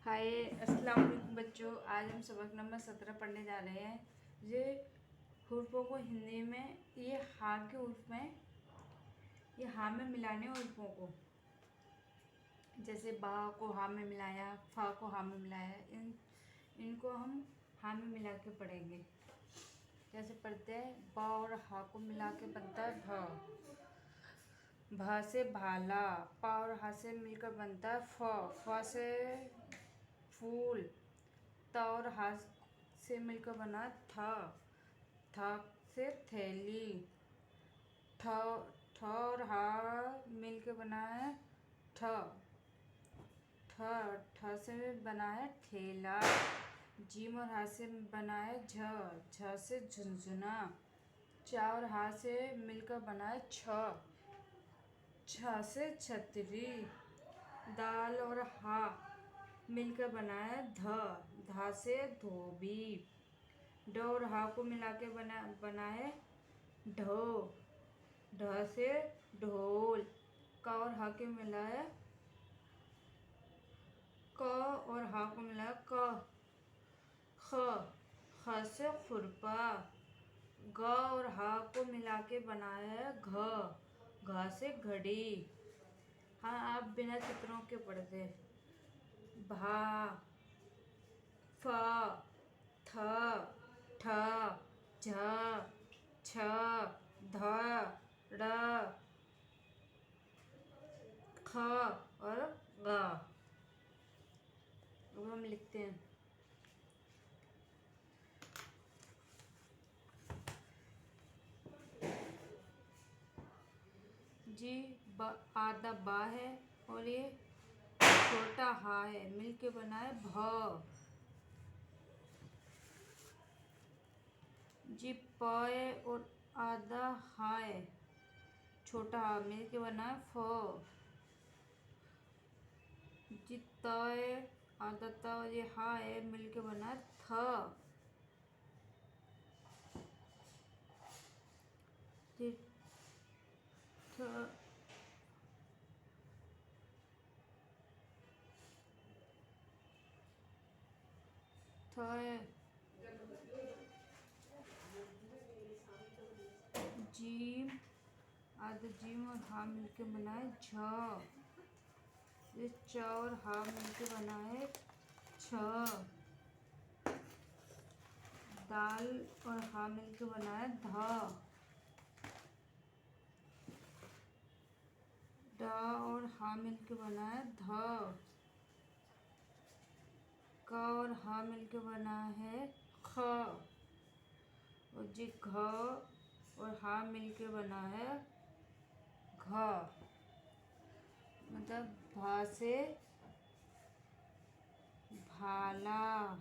हाय अस्सलाम वालेकुम बच्चों। आज हम सबक नंबर 17 पढ़ने जा रहे हैं। ये हुर्फों को हिंदी में ये हा के उर्फ में ये हा में मिलाने हुर्फों को, जैसे बा को हा में मिलाया, फा को हा में मिलाया, इनको हम हा में मिला के पढ़ेंगे। जैसे पढ़ते हैं, बा और हा को मिला के बनता है भ। भा से भाला, पा और हा से मिलकर बनता है फ से फूल, त और हा से मिलकर बना था से थैली, ठ और हा मिलकर बना है ठ ठ से बना है ठेला, जीम और हा से बना है झ से झुनझुना, चा और हा से मिलकर बना है छ से छतरी, दाल और हा मिलकर बना है धा से धोबी, ड और हा को मिला के बना है ढ से ढोल, क और हा के मिला है क और हा को मिला है ख से खुरपा, ग और हा को मिला के बनाया है घ से घड़ी। हाँ, आप बिना चित्रों के पढ़ते। भा, फ, थ, ठ, झ, छ, ध, ड़, ख और ग। अब हम लिखते हैं। जी आधा बा है और ये छोटा हा है, मिलके बना है भ। जी प है और आधा हा है, छोटा हा मिलके बना है फ। जी त है, आधा त और ये हा है मिलके बना है थ। जी थ है, जीम आधा जीम और हा मिलके बना है झ। ये च और हा मिलके बना है छ। दाल और हा मिलके बना है ध। ड और हा मिलके बना है ध। क और हा मिलके बना है ख। और जी घ और हा मिलके बना है घ। मतलब भा से भाला,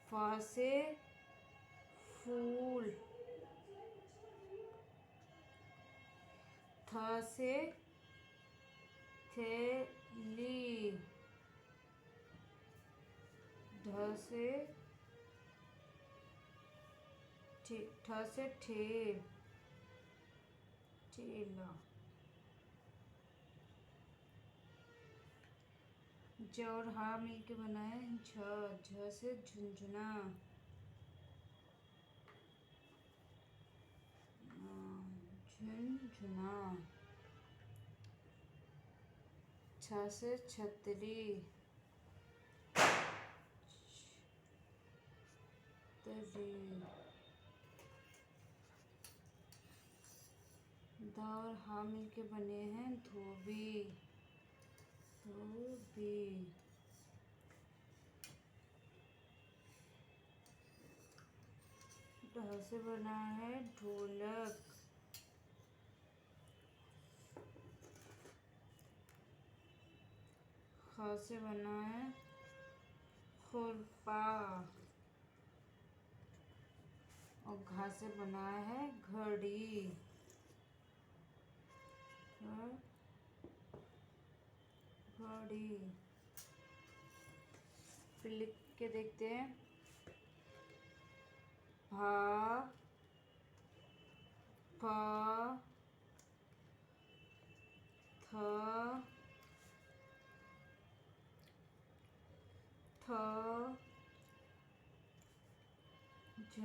फ से फूल, थ से थैली, ठ से ठेला, ज और हा मिलके बना है झ से झुंझुना, झुनझुना, छ से छतरी, तरी, द और हा मिलके बने हैं धोबी, ढ से बना है ढोलक, ख से बना है खुरपा और घा से बना है घड़ी। घड़ी फिर लिख के देखते हैं। भा, फ, थ, थ झ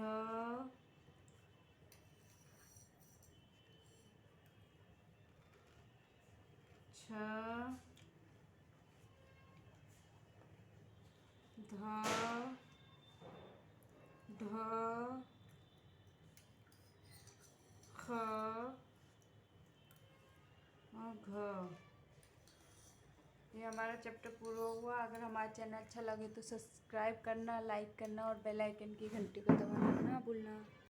छ ध ढ ख और घ। ये हमारा चैप्टर पूरा हुआ। अगर हमारा चैनल अच्छा लगे तो सब्सक्राइब करना, लाइक करना और बेल आइकन की घंटी को दबाना ना भूलना।